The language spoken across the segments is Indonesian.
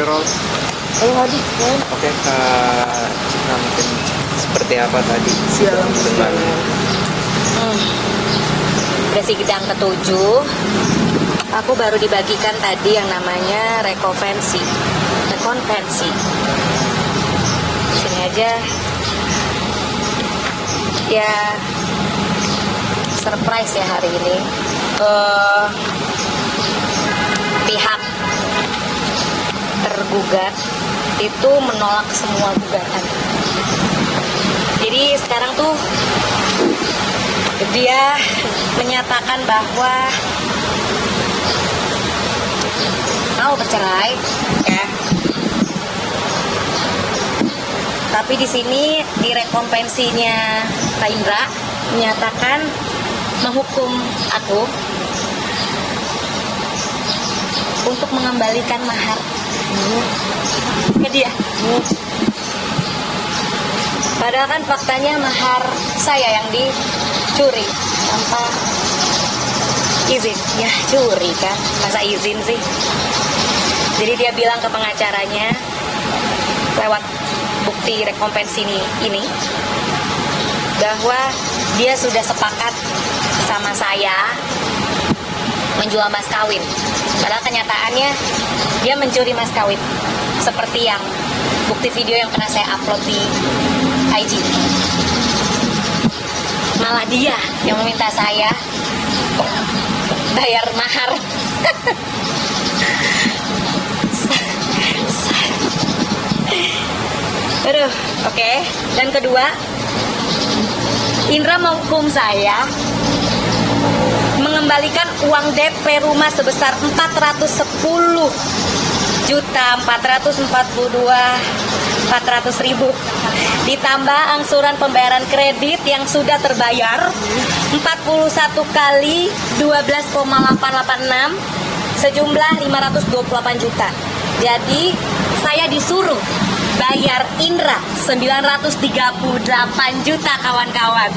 roll. Ayo habis kan? Oke, Kak Citra, mungkin seperti apa tadi Sialan dengan Udah sidang ketujuh. Aku baru dibagikan tadi yang namanya rekonvensi. Sini aja. Ya, surprise ya hari ini. Pihak tergugat itu menolak semua gugatan. Jadi sekarang tuh dia menyatakan bahwa mau bercerai, ya. Tapi di sini di rekompensinya Kak Indra menyatakan menghukum aku untuk mengembalikan mahar ke dia. Padahal kan faktanya mahar saya yang dicuri tanpa izin. Ya curi kan, masa izin sih. Jadi dia bilang ke pengacaranya lewat bukti rekompensi ini bahwa dia sudah sepakat sama saya menjual mas kawin. Padahal kenyataannya dia mencuri mas kawin, seperti yang bukti video yang pernah saya upload di IG. Malah dia yang meminta saya bayar mahar. Aduh, oke. Dan kedua, Indra menghukum saya mengembalikan uang DP rumah sebesar 410.442.400.000 ditambah angsuran pembayaran kredit yang sudah terbayar 41 kali 12,886 sejumlah 528 juta. Jadi saya disuruh bayar Indra 938 juta, kawan-kawan.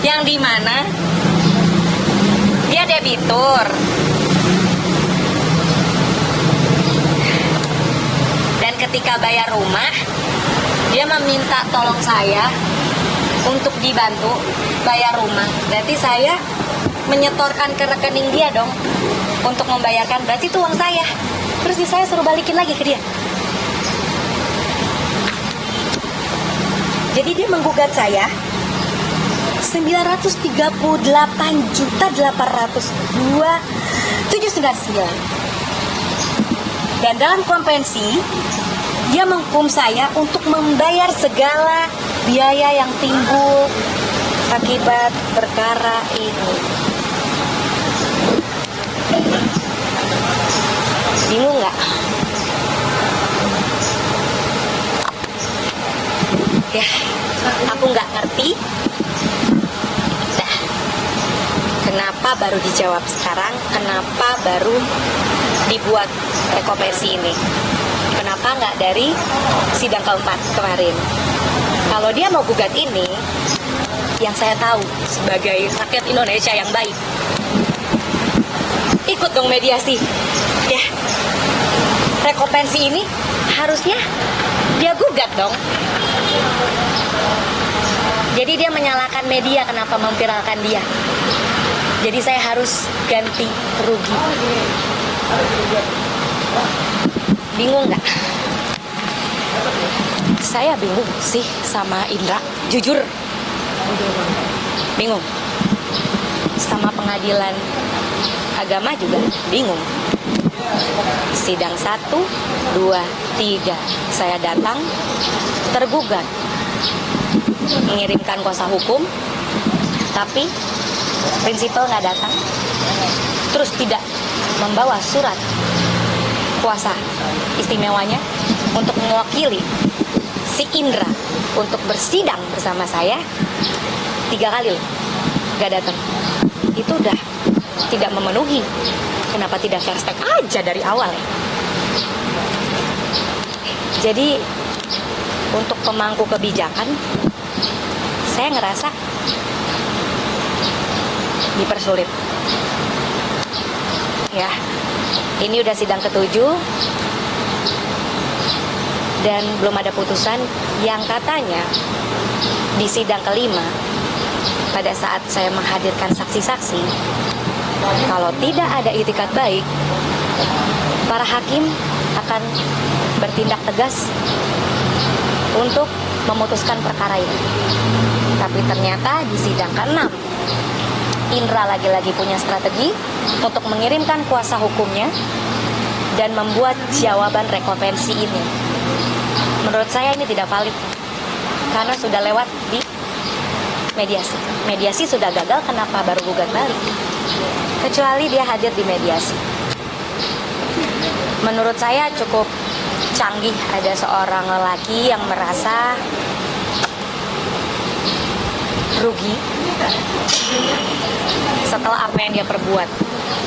Yang dimana dia debitur. Dan ketika bayar rumah, dia meminta tolong saya untuk dibantu bayar rumah. Berarti saya menyetorkan ke rekening dia dong untuk membayarkan. Berarti itu uang saya. Terus saya suruh balikin lagi ke dia. Jadi dia menggugat saya 938.802.799. Dan dalam kompensi dia menghukum saya untuk membayar segala biaya yang timbul akibat perkara ini. Bingung nggak? Ya, aku nggak ngerti. Nah, kenapa baru dijawab sekarang? Kenapa baru dibuat rekompensi ini? Kenapa nggak dari sidang keempat kemarin? Kalau dia mau gugat ini, yang saya tahu sebagai rakyat Indonesia yang baik, ikut dong mediasi, ya. Rekompensi ini harusnya dia gugat dong. Jadi dia menyalahkan media kenapa memviralkan dia. Jadi saya harus ganti rugi. Bingung nggak? Saya bingung sih sama Indra, jujur. Bingung. Sama pengadilan agama juga bingung. Sidang 1, 2, 3 saya datang, tergugat mengirimkan kuasa hukum, tapi prinsipal nggak datang, terus tidak membawa surat kuasa istimewanya untuk mewakili si Indra untuk bersidang bersama saya 3 kali loh, nggak datang. Itu udah tidak memenuhi. Kenapa tidak fair stake aja dari awal ya? Jadi untuk pemangku kebijakan, saya ngerasa dipersulit. Ya, ini udah sidang ketujuh dan belum ada putusan. Yang katanya di sidang kelima, pada saat saya menghadirkan saksi-saksi, kalau tidak ada itikat baik, para hakim akan bertindak tegas untuk memutuskan perkara ini. Tapi ternyata di sidang ke-6, Indra lagi-lagi punya strategi untuk mengirimkan kuasa hukumnya dan membuat jawaban rekopensi ini. Menurut saya ini tidak valid karena sudah lewat di mediasi. Mediasi sudah gagal, kenapa baru gugat balik? Kecuali dia hadir di mediasi. Menurut saya cukup canggih ada seorang lelaki yang merasa rugi setelah apa yang dia perbuat.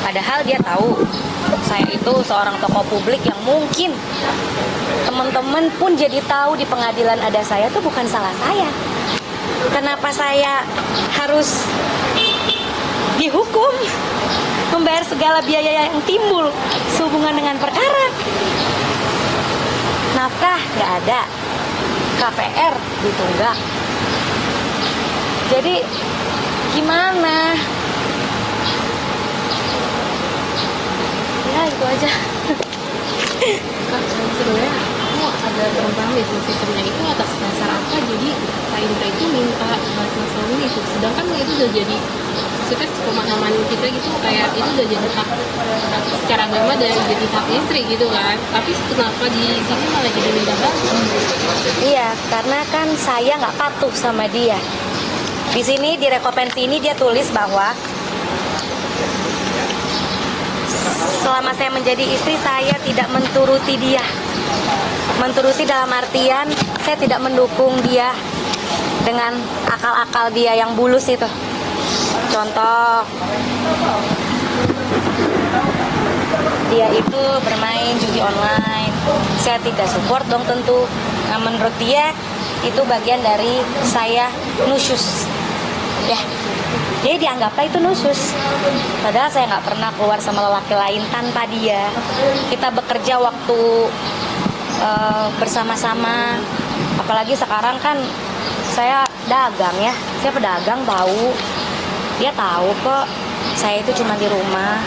Padahal dia tahu saya itu seorang tokoh publik yang mungkin teman-teman pun jadi tahu di pengadilan ada saya, itu bukan salah saya. Kenapa saya harus dihukum, membayar segala biaya yang timbul sehubungan dengan perkara? Nafkah nggak ada, KPR ditunggak. Jadi gimana? Ya itu aja. Sebenarnya aku ada kurang paham ya sama sistemnya itu atas dasar apa jadi Kak Indra itu minta bantuan suami itu, sedangkan itu udah jadi maksudnya pemahaman kita gitu kayak itu udah jadi hak secara agama dan jadi hak istri gitu kan, tapi kenapa di sini malah jadi minta bantuan? Iya, karena kan saya nggak patuh sama dia. Di sini di rekopensi ini dia tulis bahwa selama saya menjadi istri saya tidak menturuti dia. Menturuti dalam artian saya tidak mendukung dia dengan akal-akal dia yang bulus itu. Contoh, dia itu bermain judi online, saya tidak support dong tentu. Nah, menurut dia itu bagian dari saya nusyus. Ya, jadi dianggaplah itu nusyus. Padahal saya nggak pernah keluar sama lelaki lain tanpa dia. Kita bekerja waktu bersama-sama. Apalagi sekarang kan saya dagang ya, saya pedagang tahu. Dia tahu kok saya itu cuma di rumah.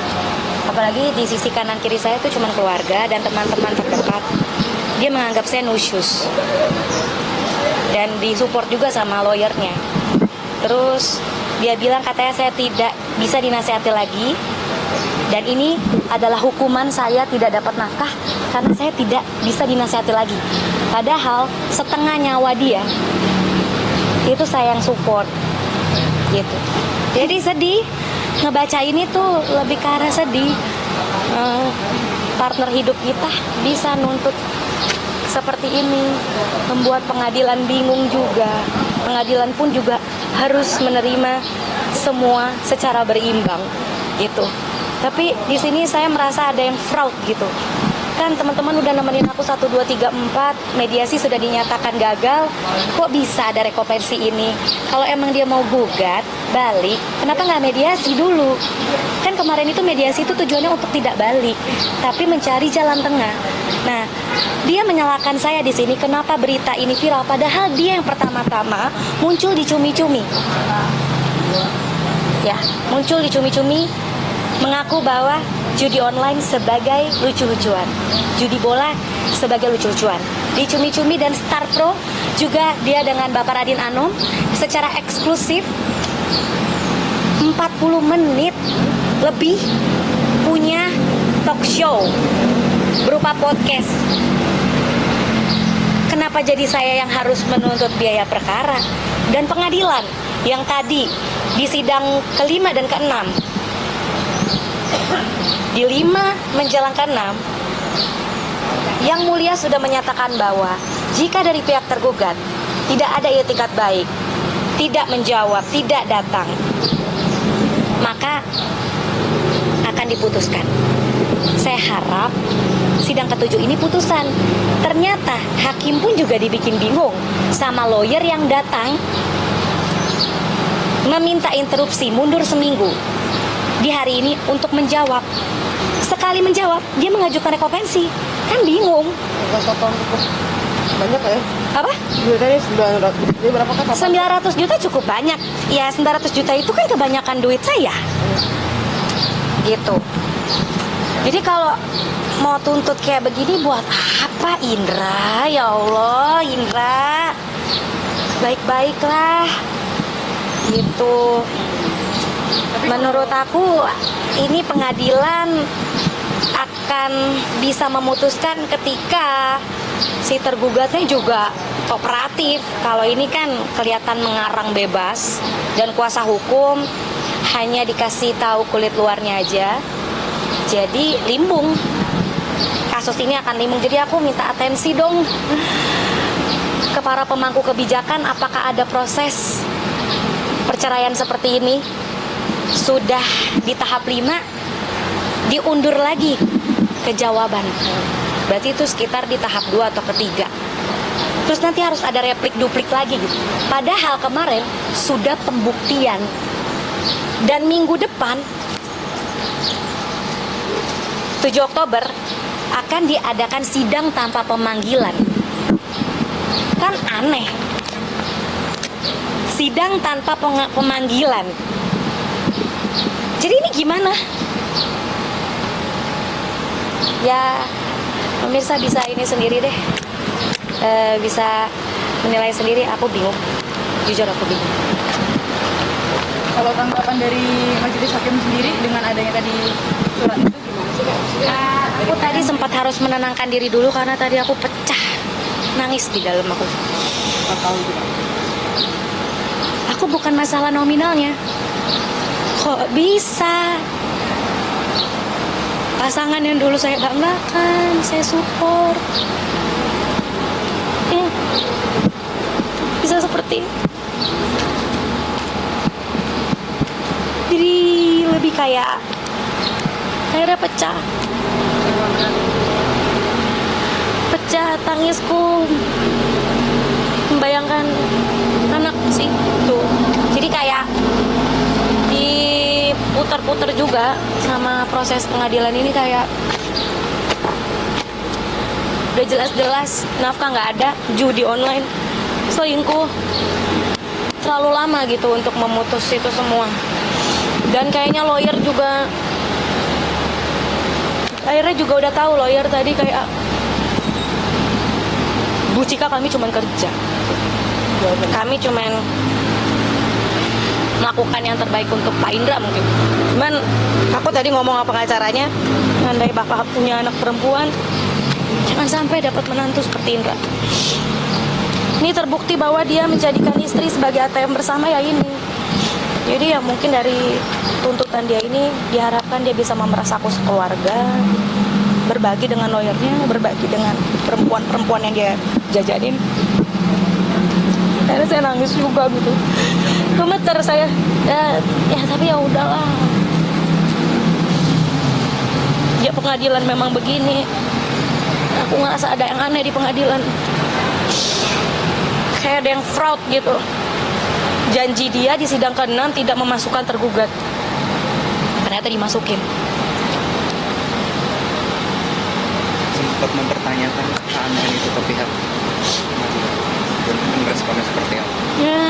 Apalagi di sisi kanan kiri saya itu cuma keluarga dan teman-teman terdekat. Dia menganggap saya nusyus. Dan disupport juga sama lawyernya. Terus dia bilang katanya saya tidak bisa dinasihati lagi. Dan ini adalah hukuman saya tidak dapat nafkah karena saya tidak bisa dinasihati lagi. Padahal setengah nyawa dia itu saya yang support gitu. Jadi sedih ngebaca ini tuh, lebih ke arah sedih. Partner hidup kita bisa nuntut seperti ini, membuat pengadilan bingung juga. Pengadilan pun juga harus menerima semua secara berimbang gitu. Tapi di sini saya merasa ada yang fraud gitu. Kan teman-teman udah nemenin aku 1, 2, 3, 4, mediasi sudah dinyatakan gagal. Kok bisa ada rekopensi ini? Kalau emang dia mau gugat balik, kenapa nggak mediasi dulu? Kan kemarin itu mediasi itu tujuannya untuk tidak balik, tapi mencari jalan tengah. Nah, dia menyalahkan saya di sini kenapa berita ini viral, padahal dia yang pertama-tama muncul di cumi-cumi. Ya, muncul di cumi-cumi mengaku bahwa judi online sebagai lucu-lucuan, judi bola sebagai lucu-lucuan. Di Cumi-Cumi dan Star Pro juga dia dengan Bapak Radin Anom secara eksklusif 40 menit lebih punya talk show berupa podcast. Kenapa jadi saya yang harus menuntut biaya perkara? Dan pengadilan yang tadi di sidang ke-5 dan ke-6, di 5 menjelang ke-6, Yang Mulia sudah menyatakan bahwa jika dari pihak tergugat tidak ada itikat baik, tidak menjawab, tidak datang, maka akan diputuskan. Saya harap sidang ke-7 ini putusan. Ternyata hakim pun juga dibikin bingung sama lawyer yang datang meminta interupsi mundur seminggu di hari ini untuk menjawab. sekali menjawab dia mengajukan rekompensi. Kan bingung. Potong cukup banyak ya. Apa? Duitnya 900. Ini berapa kan? 900 juta cukup banyak. Ya 900 juta itu kan kebanyakan duit saya. Gitu. Jadi kalau mau tuntut kayak begini buat apa Indra? Ya Allah Indra, baik-baiklah. Gitu. Menurut aku ini pengadilan akan bisa memutuskan ketika si tergugatnya juga kooperatif. Kalau ini kan kelihatan mengarang bebas dan kuasa hukum hanya dikasih tahu kulit luarnya aja. Jadi limbung. Kasus ini akan limbung. Jadi aku minta atensi dong ke para pemangku kebijakan, apakah ada proses perceraian seperti ini? Sudah di tahap 5 diundur lagi ke jawaban. Berarti itu sekitar di tahap 2 atau ketiga. Terus nanti harus ada replik duplik lagi gitu. Padahal kemarin sudah pembuktian. Dan minggu depan 7 Oktober akan diadakan sidang tanpa pemanggilan. Kan aneh. Sidang tanpa pemanggilan. Jadi ini gimana? Ya, pemirsa bisa ini sendiri deh. Bisa menilai sendiri. Aku bingung. Jujur aku bingung. Kalau tanggapan dari majelis hakim sendiri dengan adanya tadi surat itu gimana sih Kak? Aku tadi sempat harus menenangkan diri dulu karena tadi aku pecah nangis di dalam aku. Aku bukan masalah nominalnya. Kok bisa? Pasangan yang dulu saya banggakan, saya support, bisa seperti ini. Jadi lebih kayak akhirnya pecah tangisku membayangkan anak sih tuh. Jadi kayak diputar-putar juga sama proses pengadilan ini, kayak udah jelas-jelas nafkah nggak ada, judi online, selingkuh, terlalu lama gitu untuk memutus itu semua. Dan kayaknya lawyer juga akhirnya juga udah tahu. Lawyer tadi kayak, Bu Cika, kami cuman kerja, kami cuman melakukan yang terbaik untuk Pak Indra mungkin. Cuman aku tadi ngomong sama pengacaranya, andai bapak punya anak perempuan, jangan sampai dapat menantu seperti Indra. Ini terbukti bahwa dia menjadikan istri sebagai ATM bersama ya ini. Jadi ya mungkin dari tuntutan dia ini diharapkan dia bisa memeras aku sekeluarga, berbagi dengan lawyernya, berbagi dengan perempuan-perempuan yang dia jajanin. Akhirnya saya nangis juga gitu, gemeter saya. Ya tapi ya udahlah. Ya pengadilan memang begini. Aku ngerasa ada yang aneh di pengadilan. Kayak ada yang fraud gitu. Janji dia di sidang ke-6 tidak memasukkan tergugat, ternyata dimasukin. Sempat mempertanyakan keamanan itu ke pihak dan responnya seperti apa? Ya,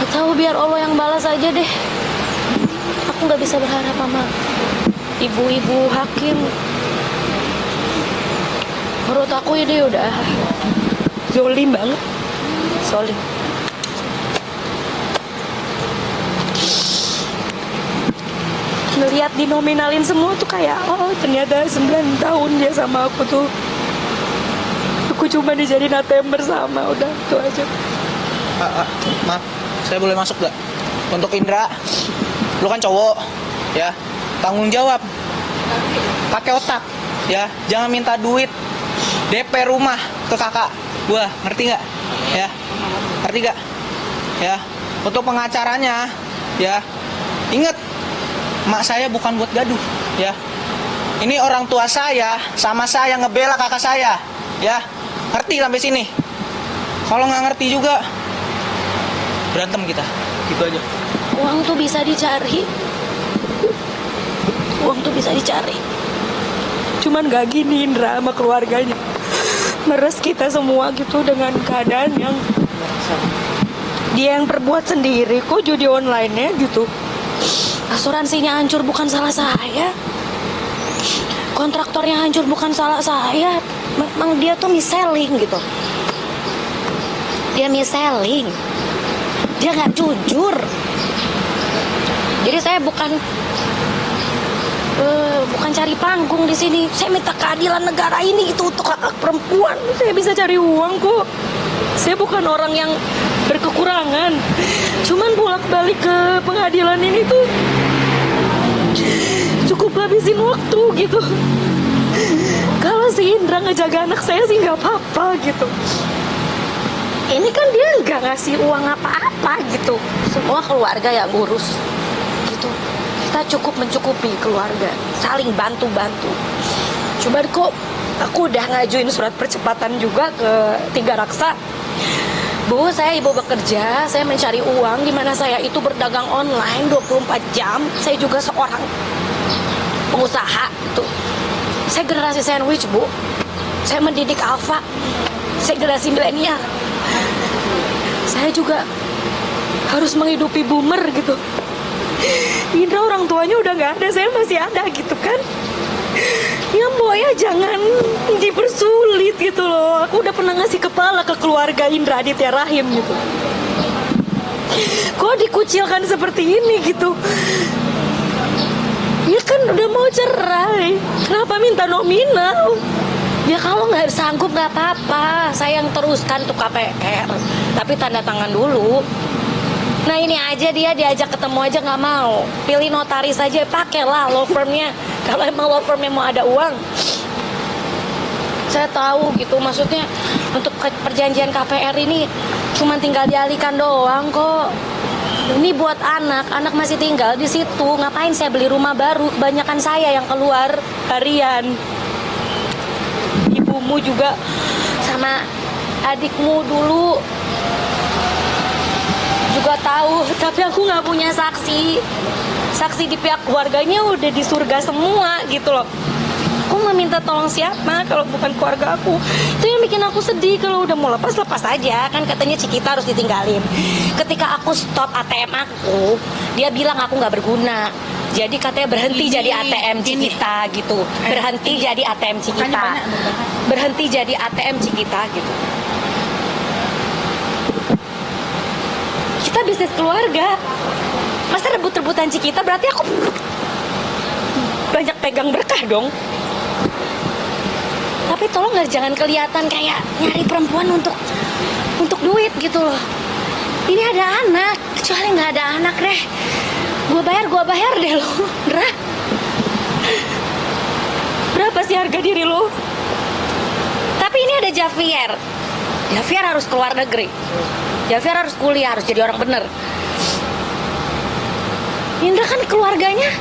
gak tahu, biar Allah yang balas aja deh. Aku nggak bisa berharap sama ibu-ibu hakim. Menurut aku ini udah zolim banget, zolim. Ngeliat dinominalin semua tuh kayak, oh ternyata 9 tahun dia sama aku tuh. Aku cuma dijadiin ATM bersama, udah itu aja. Maaf, saya boleh masuk gak? Untuk Indra, lu kan cowok, ya, tanggung jawab, pakai otak, ya, jangan minta duit DP rumah ke kakak gua, ngerti nggak? Ya, ngerti nggak? Ya, untuk pengacaranya, ya, inget, mak saya bukan buat gaduh, ya. Ini orang tua saya sama saya ngebela kakak saya, ya, ngerti sampai sini? Kalau nggak ngerti juga, berantem kita. gitu aja. Uang tuh bisa dicari. Uang tuh bisa dicari. Cuman gak gini Indra sama keluarganya. Meres kita semua gitu dengan keadaan yang dia yang perbuat sendiri kok judi online-nya gitu. Asuransinya hancur bukan salah saya. Kontraktornya hancur bukan salah saya. Memang dia tuh mis-selling gitu. Dia mis-selling. Dia gak jujur. Jadi saya bukan cari panggung di sini. Saya minta keadilan negara ini itu untuk hak perempuan. Saya bisa cari uang kok. Saya bukan orang yang berkekurangan. Cuman bolak-balik ke pengadilan ini tuh cukup habisin waktu gitu. Kalau si Indra ngejaga anak saya sih nggak apa-apa gitu. Ini kan dia nggak ngasih uang apa-apa gitu. Semua keluarga yang ngurus gitu. Kita cukup mencukupi keluarga, saling bantu-bantu. Cuman kok aku udah ngajuin surat percepatan juga ke Tiga Raksa. Bu, saya ibu bekerja, saya mencari uang, dimana saya itu berdagang online 24 jam. Saya juga seorang pengusaha tuh. Saya generasi sandwich, Bu. Saya mendidik alpha. Saya generasi milenial. Saya juga harus menghidupi boomer gitu. Indra orang tuanya udah nggak ada, saya masih ada gitu kan. Ya Mbok ya jangan dipersulit gitu loh. Aku udah pernah ngasih kepala ke keluarga Indra Aditya Rahim gitu. Kok dikucilkan seperti ini gitu? Ya kan udah mau cerai, kenapa minta nominal? Ya kalau nggak sanggup nggak apa-apa, saya yang teruskan untuk KPR. Tapi tanda tangan dulu. Nah ini aja dia diajak ketemu aja nggak mau. Pilih notaris aja, pakailah law firmnya. Kalau emang law firmnya mau ada uang. Saya tahu gitu, maksudnya untuk perjanjian KPR ini cuma tinggal dialihkan doang kok. Ini buat anak masih tinggal di situ. Ngapain saya beli rumah baru? Kebanyakan saya yang keluar harian. Ibumu juga sama adikmu dulu juga tahu, tapi aku nggak punya saksi di pihak keluarganya udah di surga semua gitu loh. Aku nggak minta tolong siapa kalau bukan keluarga aku. Itu yang bikin aku sedih. Kalau udah mau lepas aja, kan katanya Cikita harus ditinggalin. Ketika aku stop ATM aku, dia bilang aku nggak berguna. Jadi katanya berhenti jadi ATM Cikita gitu. Berhenti jadi ATM Cikita. Berhenti jadi ATM Cikita gitu. Kita bisnis keluarga, masa rebut-rebutan Cikita, berarti aku banyak pegang berkah dong. Tapi tolong jangan kelihatan kayak nyari perempuan untuk duit gitu loh. Ini ada anak, kecuali nggak ada anak deh, gue bayar deh lo, Ndra. Berapa sih harga diri lo? Tapi ini ada Javier harus keluar negeri. Javier harus kuliah, harus jadi orang bener. Indra kan keluarganya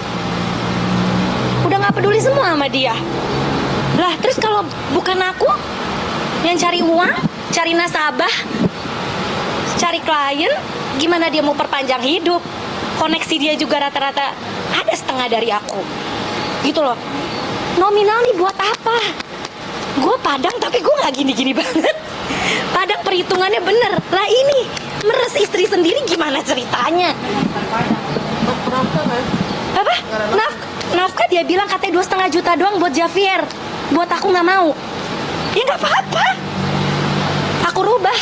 udah gak peduli semua sama dia. Lah terus kalau bukan aku yang cari uang, cari nasabah, cari klien, gimana dia mau perpanjang hidup? Koneksi dia juga rata-rata ada setengah dari aku. Gitu loh. Nominal nih buat apa? Gue Padang tapi gue gak gini-gini banget. Padang perhitungannya bener. Lah ini meres istri sendiri gimana ceritanya? Apa? Nafkah dia bilang katanya 2,5 juta doang buat Javier. Buat aku nggak mau. Ya nggak apa-apa. Aku rubah.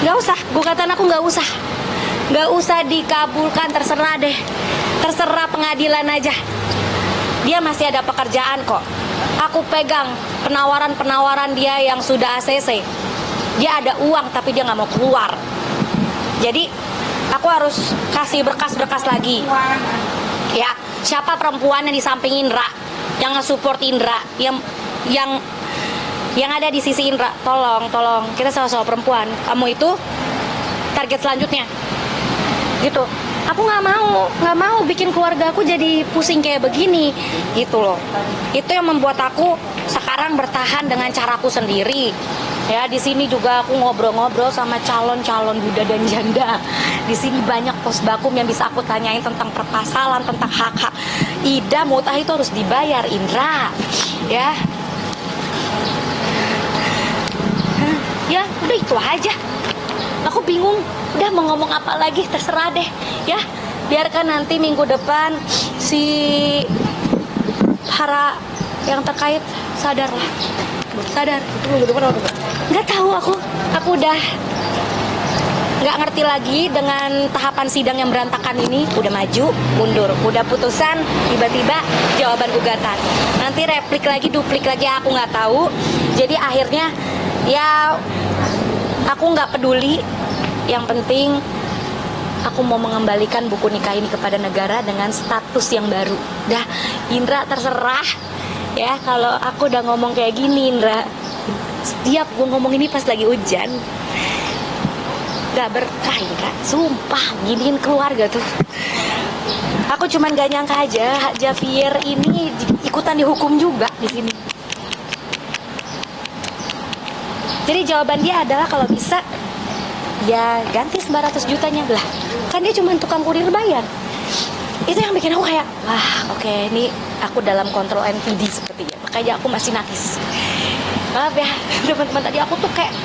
Nggak usah. Gugatan aku nggak usah. Nggak usah dikabulkan, terserah deh. Terserah pengadilan aja. Dia masih ada pekerjaan kok. Aku pegang penawaran dia yang sudah ACC. Dia ada uang tapi dia nggak mau keluar. Jadi aku harus kasih berkas-berkas lagi. Ya, siapa perempuan yang di samping Indra, yang nge-support Indra, yang ada di sisi Indra, tolong kita sama-sama perempuan. Kamu itu target selanjutnya. Gitu. Aku nggak mau bikin keluarga aku jadi pusing kayak begini, gitu loh. Itu yang membuat aku sekarang bertahan dengan caraku sendiri. Ya, di sini juga aku ngobrol-ngobrol sama calon-calon duda dan janda. Di sini banyak pos bakum yang bisa aku tanyain tentang perpasalan, tentang hak-hak. Ida mutah itu harus dibayar, Indra. Ya. Ya, udah itu aja. Aku bingung, udah mau ngomong apa lagi, terserah deh. Ya, biarkan nanti minggu depan si para yang terkait sadar lah. Sadar. Minggu depan apa? Nggak tahu aku udah nggak ngerti lagi dengan tahapan sidang yang berantakan ini. Udah maju, mundur, udah putusan, tiba-tiba jawaban gugatan. Nanti replik lagi, duplik lagi, aku nggak tahu. Jadi akhirnya ya aku nggak peduli. Yang penting aku mau mengembalikan buku nikah ini kepada negara dengan status yang baru. Dah, Indra terserah ya kalau aku udah ngomong kayak gini, Indra. Setiap gue ngomong ini pas lagi hujan, gak berkah, Indra. Sumpah, giniin keluarga tuh. Aku cuman gak nyangka aja Hak Javier ini ikutan dihukum juga di sini. Jadi jawaban dia adalah kalau bisa ya ganti 900 jutanya lah. Kan dia cuma tukang kurir bayar. Itu yang bikin aku kayak wah oke, ini aku dalam kontrol NPD sepertinya. Makanya aku masih nangis. Maaf ya teman-teman, tadi aku tuh kayak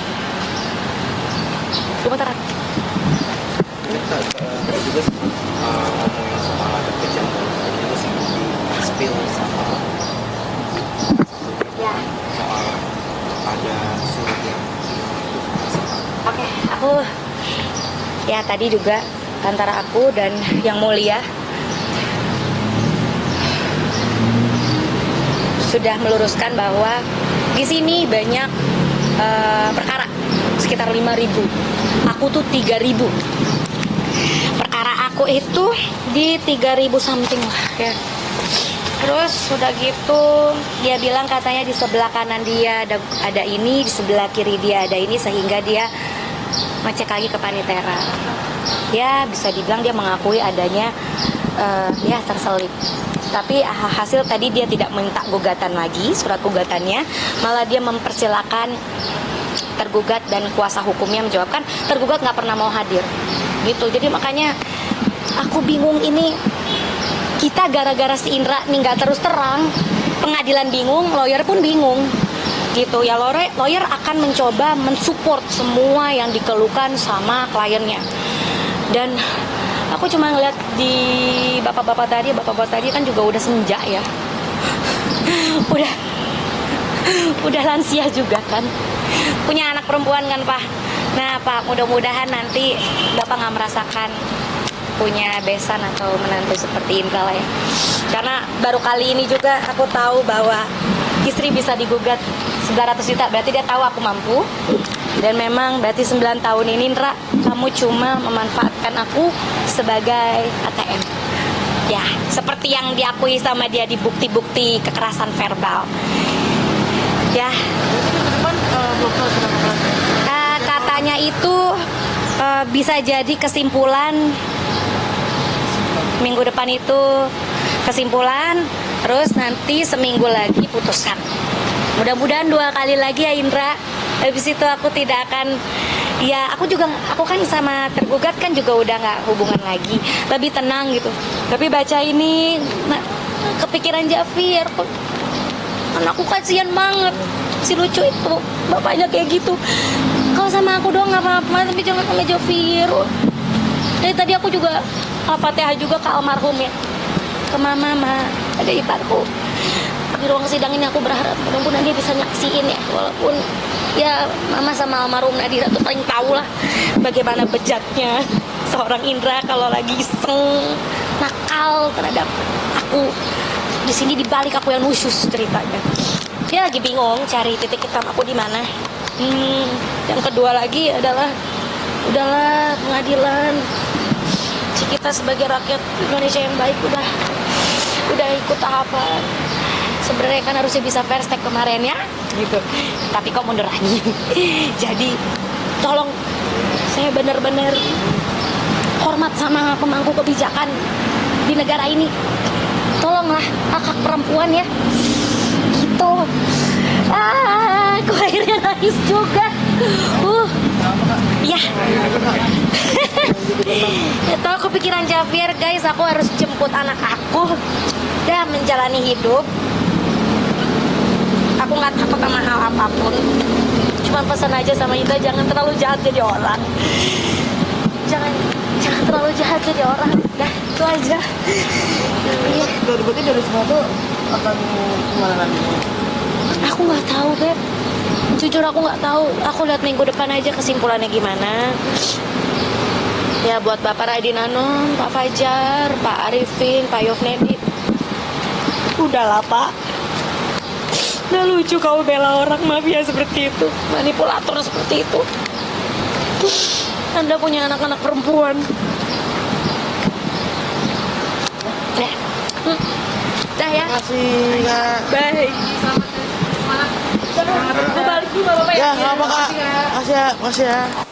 gemetaran. Ini tadi juga ngomongin soal ada kejahatan tadi juga sih di spill sama Ya. soal ada surat yang Oke, aku ya tadi juga antara aku dan yang mulia sudah meluruskan bahwa di sini banyak perkara sekitar 5.000. Aku tuh 3.000. Perkara aku itu di 3.000 something lah ya. Terus udah gitu dia bilang katanya di sebelah kanan dia ada ini, di sebelah kiri dia ada ini, sehingga dia ngecek lagi ke panitera. Ya bisa dibilang dia mengakui adanya ya terselip. Tapi hasil tadi dia tidak minta gugatan lagi, surat gugatannya, malah dia mempersilahkan tergugat dan kuasa hukumnya menjawabkan tergugat nggak pernah mau hadir gitu. Jadi makanya aku bingung ini, kita gara-gara si Indra nih nggak terus terang, pengadilan bingung, lawyer pun bingung gitu ya. Lawyer akan mencoba mensupport semua yang dikeluhkan sama kliennya. Dan aku cuma ngeliat di bapak-bapak tadi kan juga udah senja ya. udah lansia juga kan. Punya anak perempuan kan, Pak. Nah, Pak, mudah-mudahan nanti Bapak nggak merasakan punya besan atau menantu seperti Indra lah ya. Karena baru kali ini juga aku tahu bahwa istri bisa digugat 900 juta, berarti dia tahu aku mampu. Dan memang berarti 9 tahun ini Indra, kamu cuma memanfaatkan aku sebagai ATM. Ya, seperti yang diakui sama dia di bukti-bukti kekerasan verbal. Ya. Katanya itu bisa jadi kesimpulan minggu depan itu kesimpulan, terus nanti seminggu lagi putusan. Mudah-mudahan 2 kali lagi ya Indra. Habis itu aku tidak akan, ya aku kan sama tergugat kan juga udah nggak hubungan lagi, lebih tenang gitu. Tapi baca ini kepikiran Javier, anakku kasihan banget, si lucu itu bapaknya kayak gitu. Kalau sama aku doang nggak apa-apa, tapi jangan sama Javier. Dari tadi aku juga Al-Fatihah juga ke almarhum ya, ke mama ada iparku. Di ruang sidang ini aku berharap mudah-mudahan dia bisa nyaksiin ya, walaupun ya mama sama almarhum Nadira tuh paling tahu lah bagaimana bejatnya seorang Indra kalau lagi iseng nakal terhadap aku. Di sini dibalik aku yang khusus ceritanya. Dia lagi bingung cari titik hitam aku di mana. Yang kedua lagi adalah udahlah pengadilan. Kita sebagai rakyat Indonesia yang baik udah ikut tahapan. Sebenarnya kan harusnya bisa first take kemarin ya, gitu. Tapi kok mundur lagi. Jadi tolong, saya benar-benar hormat sama pemangku kebijakan di negara ini. Tolonglah hak-hak perempuan ya. Gitu. Aku akhirnya nangis juga. Ya. Itu aku kepikiran Javier guys. Aku harus jemput anak aku dan menjalani hidup. Aku nggak takut sama hal apapun. Cuma pesan aja sama Ida, jangan terlalu jahat jadi orang. Jangan terlalu jahat jadi orang. Dah, itu aja. Iya. Berarti dari semua tuh akan kemana nanti? Aku nggak tahu, Beb. Jujur aku nggak tahu. Aku lihat minggu depan aja kesimpulannya gimana. Ya buat Bapak Radin Anom, Pak Fajar, Pak Arifin, Pak Yofnedi. Udahlah Pak. Nggak lucu kau bela orang mafia seperti itu, manipulator seperti itu. Anda punya anak-anak perempuan. Ya. Dah ya. Makasih Kak. Baik. Gue balik dulu Bapak ya. Ya, nggak apa Kak. Makasih ya.